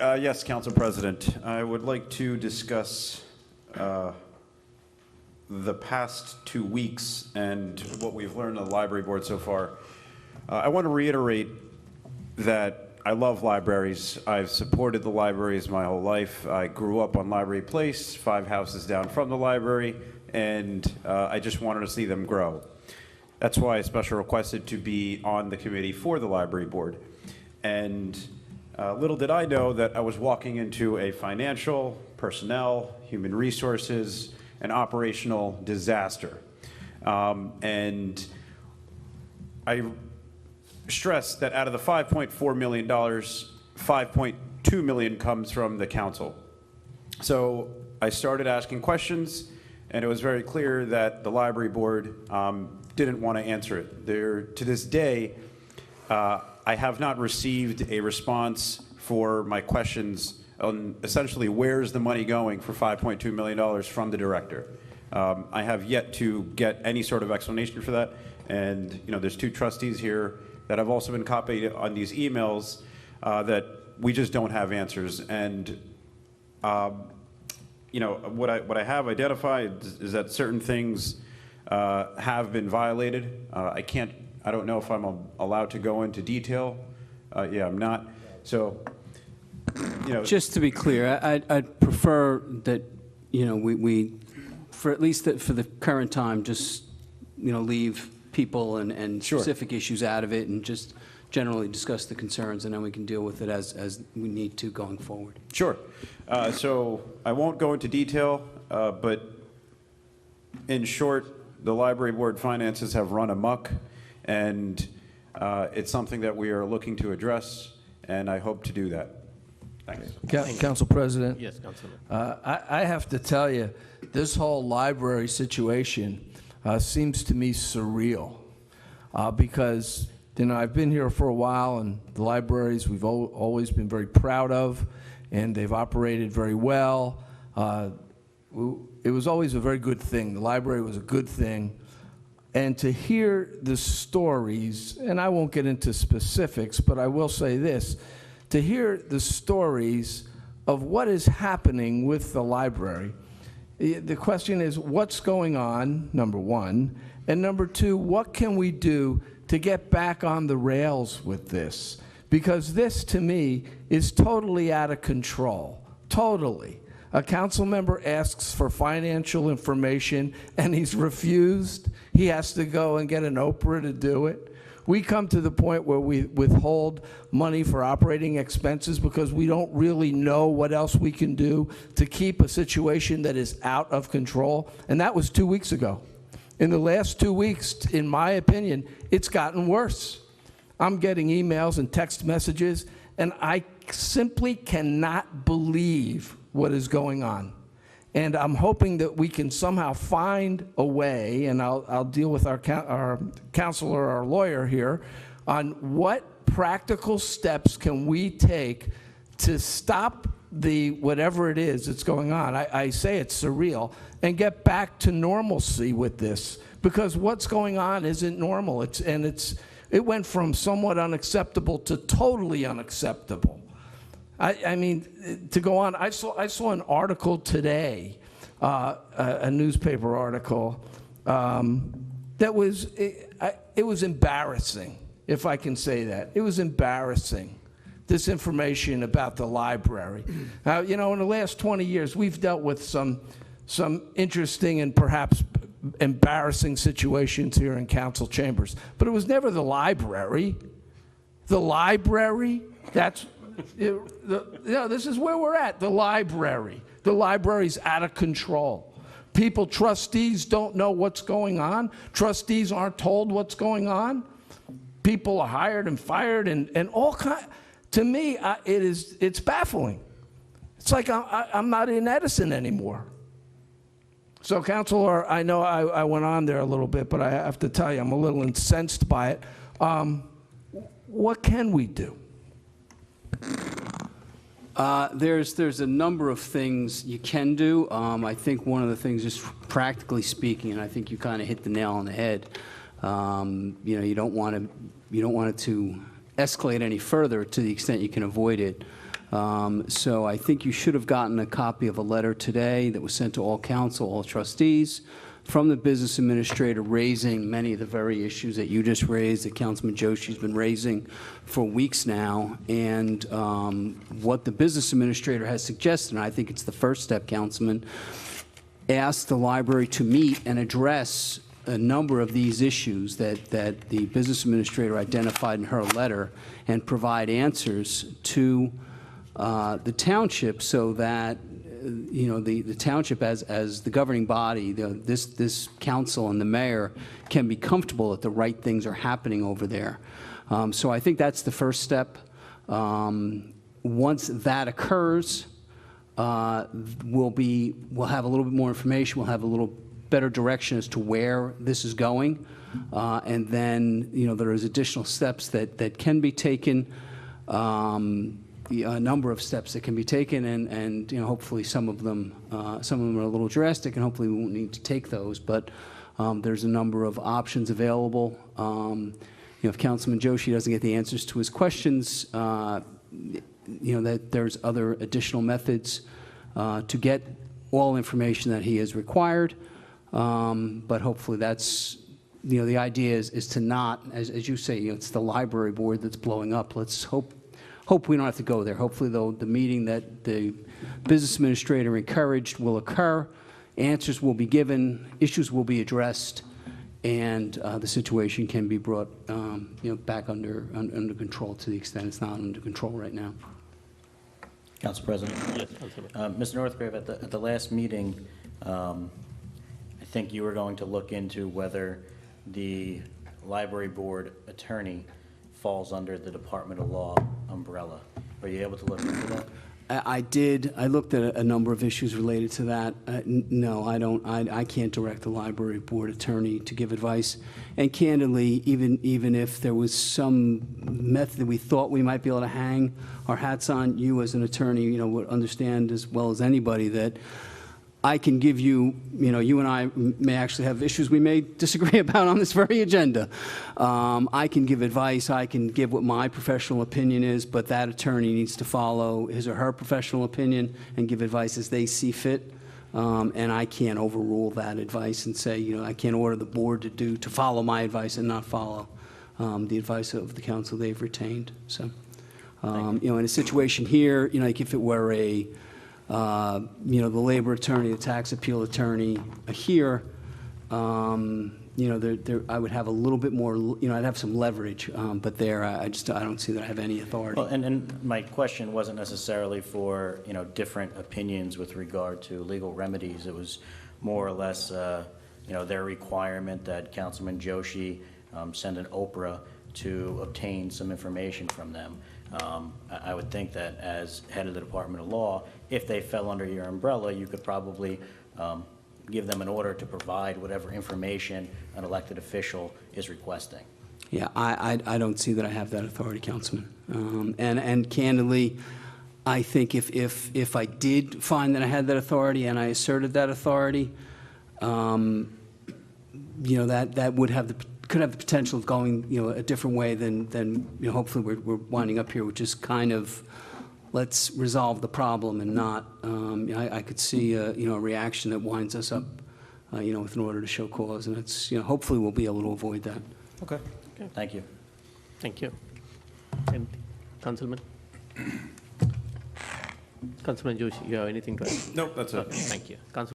Yes, Council President. I would like to discuss the past 2 weeks and what we've learned on the library board so far. I want to reiterate that I love libraries. I've supported the libraries my whole life. I grew up on Library Place, 5 houses down from the library, and I just wanted to see them grow. That's why I special requested to be on the committee for the library board. And little did I know that I was walking into a financial, personnel, human resources, and operational disaster. And I stress that out of the $5.4 million, $5.2 million comes from the council. So I started asking questions, and it was very clear that the library board didn't want to answer it. To this day, I have not received a response for my questions on essentially where's the money going for $5.2 million from the director. I have yet to get any sort of explanation for that. And there's 2 trustees here that have also been copied on these emails that we just don't have answers. And what I have identified is that certain things have been violated. I don't know if I'm allowed to go into detail. Yeah, I'm not. So, Just to be clear, I'd prefer that, we for at least for the current time, just, leave people and Sure. specific issues out of it and just generally discuss the concerns, and then we can deal with it as we need to going forward. Sure. So I won't go into detail, but in short, the library board finances have run amok, and it's something that we are looking to address, and I hope to do that. Thanks. Council President. Yes, Councilman. I have to tell you, this whole library situation seems to me surreal because, I've been here for a while, and the libraries we've always been very proud of, and they've operated very well. It was always a very good thing. The library was a good thing. And to hear the stories, and I won't get into specifics, but I will say this, to hear the stories of what is happening with the library, the question is, what's going on, number one, and number two, what can we do to get back on the rails with this? Because this, to me, is totally out of control, totally. A council member asks for financial information and he's refused. He has to go and get an Oprah to do it. We come to the point where we withhold money for operating expenses because we don't really know what else we can do to keep a situation that is out of control. And that was 2 weeks ago. In the last 2 weeks, in my opinion, it's gotten worse. I'm getting emails and text messages, and I simply cannot believe what is going on. And I'm hoping that we can somehow find a way, and I'll deal with our counselor, our lawyer here, on what practical steps can we take to stop whatever it is that's going on. I say it's surreal, and get back to normalcy with this, because what's going on isn't normal. It went from somewhat unacceptable to totally unacceptable. I mean, to go on, I saw an article today, a newspaper article, that was, it was embarrassing, if I can say that. It was embarrassing, this information about the library. In the last 20 years, we've dealt with some interesting and perhaps embarrassing situations here in council chambers, but it was never the library. The library, that's... this is where we're at, the library. The library's out of control. Trustees don't know what's going on. Trustees aren't told what's going on. People are hired and fired and all kind. To me, it's baffling. It's like I'm not in Edison anymore. So, Councilor, I know I went on there a little bit, but I have to tell you, I'm a little incensed by it. What can we do? There's a number of things you can do. I think one of the things, just practically speaking, and I think you kind of hit the nail on the head. You don't want it to escalate any further to the extent you can avoid it. So I think you should have gotten a copy of a letter today that was sent to all council, all trustees, from the business administrator raising many of the very issues that you just raised, that Councilman Joshi's been raising for weeks now. And what the business administrator has suggested, and I think it's the first step, Councilman, asked the library to meet and address a number of these issues that the business administrator identified in her letter and provide answers to the township so that, you know, the township as the governing body, this council and the mayor can be comfortable that the right things are happening over there. So I think that's the first step. Once that occurs, we'll have a little bit more information. We'll have a little better direction as to where this is going. And then, you know, there is additional steps that can be taken, a number of steps that can be taken, and you know, hopefully some of them are a little drastic, and hopefully we won't need to take those. But there's a number of options available. You know, if Councilman Joshi doesn't get the answers to his questions, you know, that there's other additional methods to get all information that he has required. But hopefully that's, you know, the idea is to not, as you say, you know, it's the library board that's blowing up. Let's hope we don't have to go there. Hopefully, though, the meeting that the business administrator encouraged will occur, answers will be given, issues will be addressed, and the situation can be brought, you know, back under control to the extent it's not under control right now. Council President? Yes, Councilman. Mr. Northgrave, at the last meeting, I think you were going to look into whether the library board attorney falls under the Department of Law umbrella. Were you able to look into that? I did. I looked at a number of issues related to that. No, I don't. I can't direct the library board attorney to give advice. And candidly, even if there was some method that we thought we might be able to hang our hats on, you as an attorney, you know, would understand as well as anybody that I can give you, you know, you and I may actually have issues we may disagree about on this very agenda. I can give advice, I can give what my professional opinion is, but that attorney needs to follow his or her professional opinion and give advice as they see fit. And I can't overrule that advice and say, you know, I can't order the board to follow my advice and not follow the advice of the council they've retained. So, you know, in a situation here, you know, like if it were a you know, the labor attorney, the tax appeal attorney here, you know, I would have a little bit more, you know, I'd have some leverage, but there, I don't see that I have any authority. Well, and my question wasn't necessarily for, you know, different opinions with regard to legal remedies. It was more or less, you know, their requirement that Councilman Joshi send an Oprah to obtain some information from them. I would think that as head of the Department of Law, if they fell under your umbrella, you could probably give them an order to provide whatever information an elected official is requesting. Yeah, I don't see that I have that authority, Councilman. And candidly, I think if I did find that I had that authority and I asserted that authority, you know, that would have could have the potential of going, you know, a different way than you know, hopefully we're winding up here, which is kind of, let's resolve the problem and not, you know, I could see you know, a reaction that winds us up, you know, with an order to show cause, and it's, you know, hopefully we'll be able to avoid that. Okay. Thank you. Thank you. And Councilman? Councilman Joshi, you have anything to add? Nope, that's it. Okay, thank you. Councilman